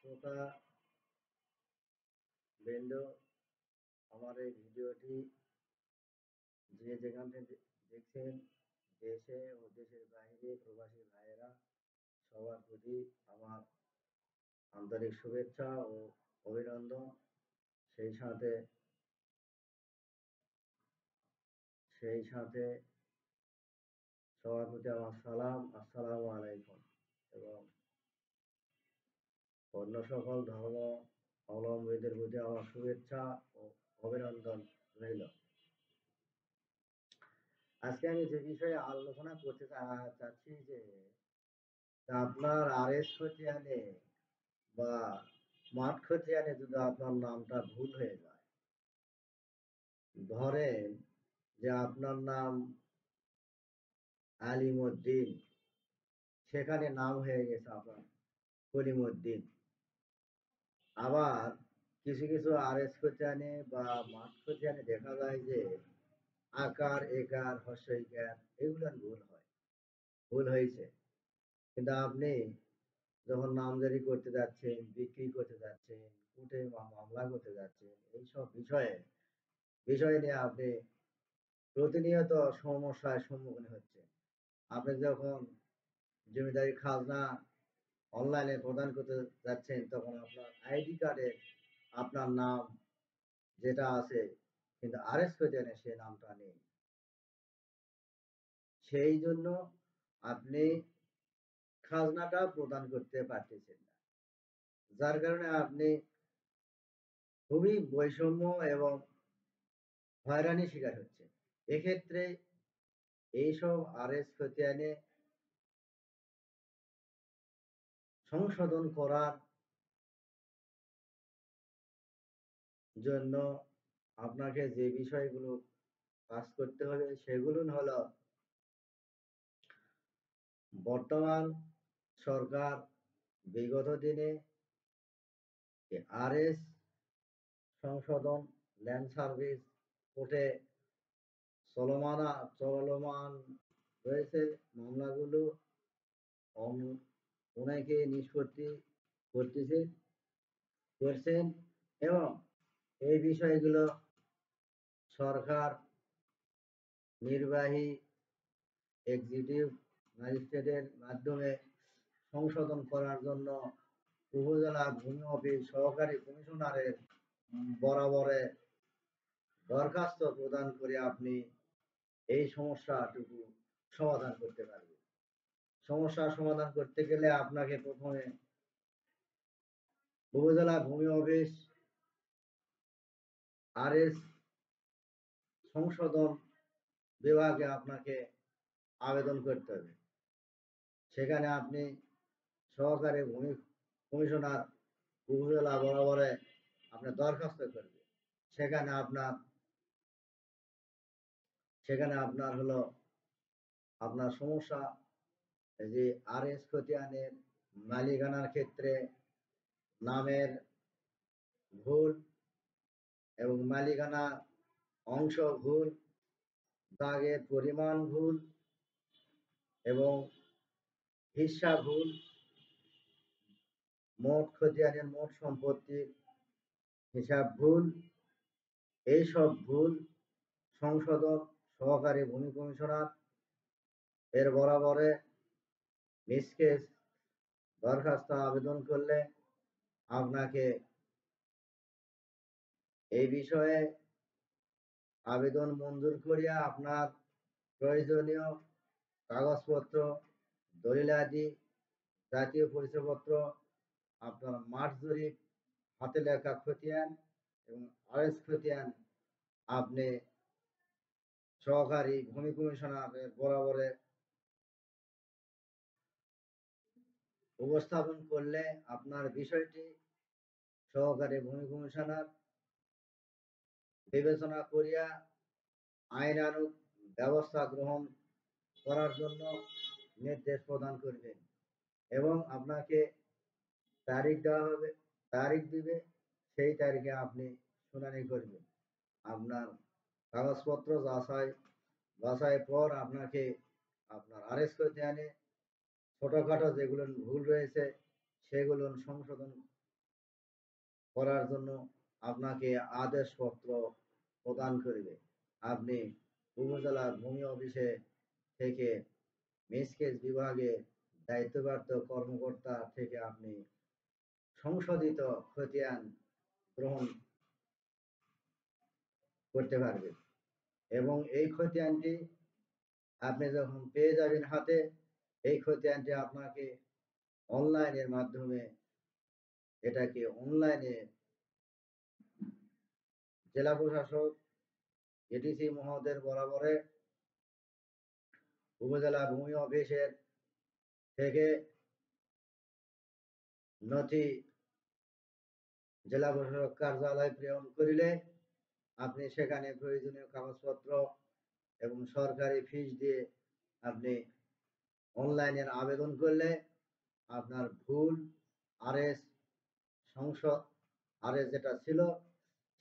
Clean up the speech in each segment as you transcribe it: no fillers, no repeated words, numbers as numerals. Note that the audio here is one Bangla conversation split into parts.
শ্রোতা বৃন্দ, আমার এই ভিডিওটি যে যেখান থেকে দেখছেন, দেশে ও দেশের বাইরে প্রবাসী ভাইয়েরা, সবার প্রতি আমার আন্তরিক শুভেচ্ছা ও অভিনন্দন। সেই সাথে সেই সাথে সবার প্রতি আমার সালাম, আসসালামু আলাইকুম। এবং অন্য সকল ধর্ম অবলম্বীদের প্রতি আমার শুভেচ্ছা ও অভিনন্দন রইল। আজকে আমি যে বিষয়ে আলোচনা করতে চাচ্ছি যে আপনার আরএস খতিয়ানে বা মাঠ খতিয়ানে যদি আপনার নামটা ভুল হয়ে যায়, ধরেন যে আপনার নাম আলিমউদ্দিন, সেখানে নাম হয়ে গেছে আপনার কলিমউদ্দিন। আবার কিছু কিছু আরএস খতিয়ানে বা মাঠ খতিয়ানে দেখা যায় যে আকার একার হস্যইকার এগুলো ভুল হয়েছে। কিন্তু আপনি যখন নামজারি করতে যাচ্ছেন, বিক্রি করতে যাচ্ছেন, কোর্টে মামলা করতে যাচ্ছেন, এইসব বিষয় নিয়ে আপনি প্রতিনিয়ত সমস্যার সম্মুখীন হচ্ছেন। আপনি যখন জমিদারি খাজনা অনলাইনে প্রদান করতে যাচ্ছেন, তখন আপনার আইডি কার্ডে আপনার নাম যেটা আছে, কিন্তু আরএস খতিয়ানে সে নামটা নেই। সেই জন্য আপনি খাজনাটা প্রদান করতে পারতেছেন না, যার কারণে আপনি খুবই বৈষম্য এবং হয়রানির শিকার হচ্ছে। এক্ষেত্রে এইসব আরএস খতিয়ানে সংশোধন করার জন্য আপনাকে যে বিষয়গুলো কাজ করতে হবে সেগুলো হলো, বর্তমান সরকার বিগত দিনে আরএস সংশোধন ল্যান্ড সার্ভিস কোর্টে চলমান রয়েছে। মামলাগুলো অনেকে নিষ্পত্তি করছেন এবং এই বিষয়গুলো সরকার নির্বাহী এক্সিকিউটিভ ম্যাজিস্ট্রেটের মাধ্যমে সংশোধন করার জন্য উপজেলা ভূমি অফিস সহকারী কমিশনারের বরাবরে দরখাস্ত প্রদান করে আপনি এই সমস্যাটুকু সমাধান করতে পারবেন। সমস্যা সমাধান করতে গেলে আপনাকে প্রথমে উপজেলা ভূমি অফিস আরএস সংশোধন বিভাগে আপনাকে আবেদন করতে হবে। সেখানে আপনি সহকারী ভূমি কমিশনার উপজেলা বরাবরে আপনি দরখাস্ত করবেন। সেখানে আপনার হলো আপনার সমস্যা, যে আরএস খতিয়ানের মালিকানার ক্ষেত্রে নামের ভুল এবং মালিকানা অংশ ভুল, দাগের পরিমাণ ভুল এবং হিস্সা ভুল, মোট খতিয়ানের মোট সম্পত্তির হিসাব ভুল, এইসব ভুল সংশোধন সহকারী ভূমি কমিশনার এর বরাবরে নিষ্কেষ দরখাস্ত আবেদন করলে আপনাকে এই বিষয়ে আবেদন মঞ্জুর করিয়া আপনার প্রয়োজনীয় কাগজপত্র, দলিলাদি, জাতীয় পরিচয়পত্র, আপনার মাঠ জরিপ, হাতে লেখা খতিয়ান এবং আরএস খতিয়ান আপনি সহকারী ভূমি কমিশনারের বরাবরে উপস্থাপন করলে আপনার বিষয়টি সহকারী ভূমি কমিশনার বিবেচনা করিয়া আইনানুগ ব্যবস্থা গ্রহণ করার জন্য নির্দেশ প্রদান করবেন এবং আপনাকে তারিখ দিবে। সেই তারিখে আপনি শুনানি করবেন। আপনার কাগজপত্র বাছাই পর আপনাকে আপনার আরএস খতিয়ানে ছোটখাটো যেগুলো ভুল রয়েছে সেগুলো সংশোধন করার জন্য আপনাকে আদেশপত্র প্রদান করিবে। আপনি উপজেলা ভূমি অফিসে থেকে মিসকেস বিভাগে দায়িত্বপ্রাপ্ত কর্মকর্তা থেকে আপনি সংশোধিত খতিয়ান গ্রহণ করতে পারবেন এবং এই খতিয়ানটি আপনি যখন পেয়ে যাবেন হাতে, এই খতিয়ানটি আপনাকে অনলাইনের মাধ্যমে এটাকে অনলাইনে জেলা প্রশাসক এডিসি মহোদয়ের বরাবরে উপজেলা ভূমি অফিসের থেকে নথি জেলা প্রশাসক কার্যালয় প্রেরণ করিলে আপনি সেখানে প্রয়োজনীয় কাগজপত্র এবং সরকারি ফিস দিয়ে আপনি অনলাইনের আবেদন করলে আপনার ভুল আরএস সংশোধ আরএস যেটা ছিল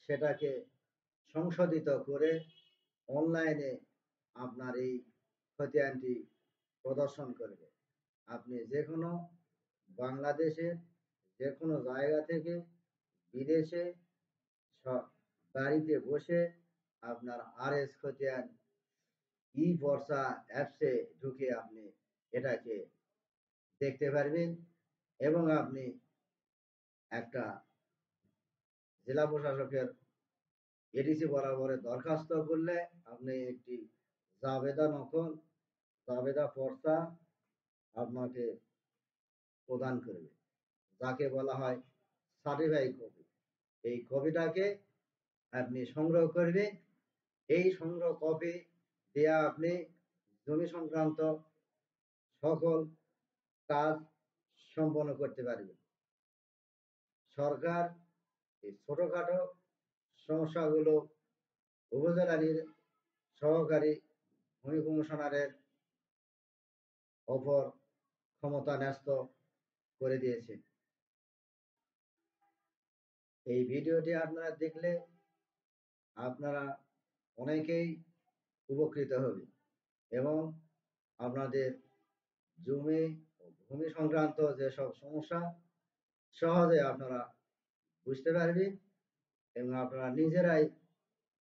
সেটাকে সংশোধিত করে অনলাইনে আপনার এই খতিয়ানটি প্রদর্শন করবে। আপনি যে কোনো বাংলাদেশের যে কোনো জায়গা থেকে বিদেশে বাড়িতে বসে আপনার আরএস খতিয়ান ই বর্ষা অ্যাপসে ঢুকে আপনি এটাকে দেখতে পারবেন এবং আপনি একটা জেলা প্রশাসকের এডিসি বরাবরে দরখাস্ত করলে আপনি একটি জাবেদা নকল জাবেদা পর্চা আপনাকে প্রদান করবে, যাকে বলা হয় সার্টিফাইড কপি। এই কপিটাকে আপনি সংগ্রহ করবেন। এই সংগ্রহ কপি দিয়ে আপনি জমি সংক্রান্ত সকল কাজ সম্পন্ন করতে পারবেন। সরকার এই ছোটখাটো সমস্যাগুলো উপজেলার সহকারী ভূমি কমিশনারের ওপর ক্ষমতা ন্যস্ত করে দিয়েছে। এই ভিডিওটি আপনারা দেখলে আপনারা অনেকেই উপকৃত হবে এবং আপনাদের জমি ভূমি সংক্রান্ত যেসব সমস্যা সহজে আপনারা বুঝতে পারবেন এবং আপনারা নিজেরাই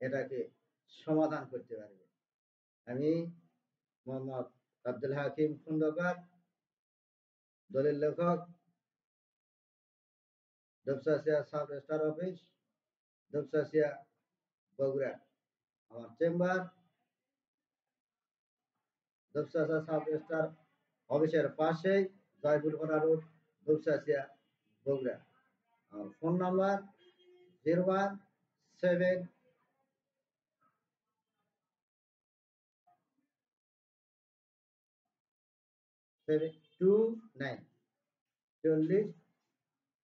এটাকে সমাধান করতে পারবেন। আমি মোহাম্মদ আব্দুল হাকিম খন্দকার, দলিল লেখক, Dupchanchia sub registrar office, Dupchanchia, Bogura. আমার চেম্বার দুপচাচিয়া সাব রেজিস্ট্রার অফিসের পাশেই, জয়পুরপাড়া রোড, দুপচাচিয়া, বগুড়া। আমার ফোন নাম্বার 01729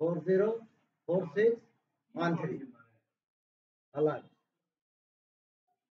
404613। আল্লাহ।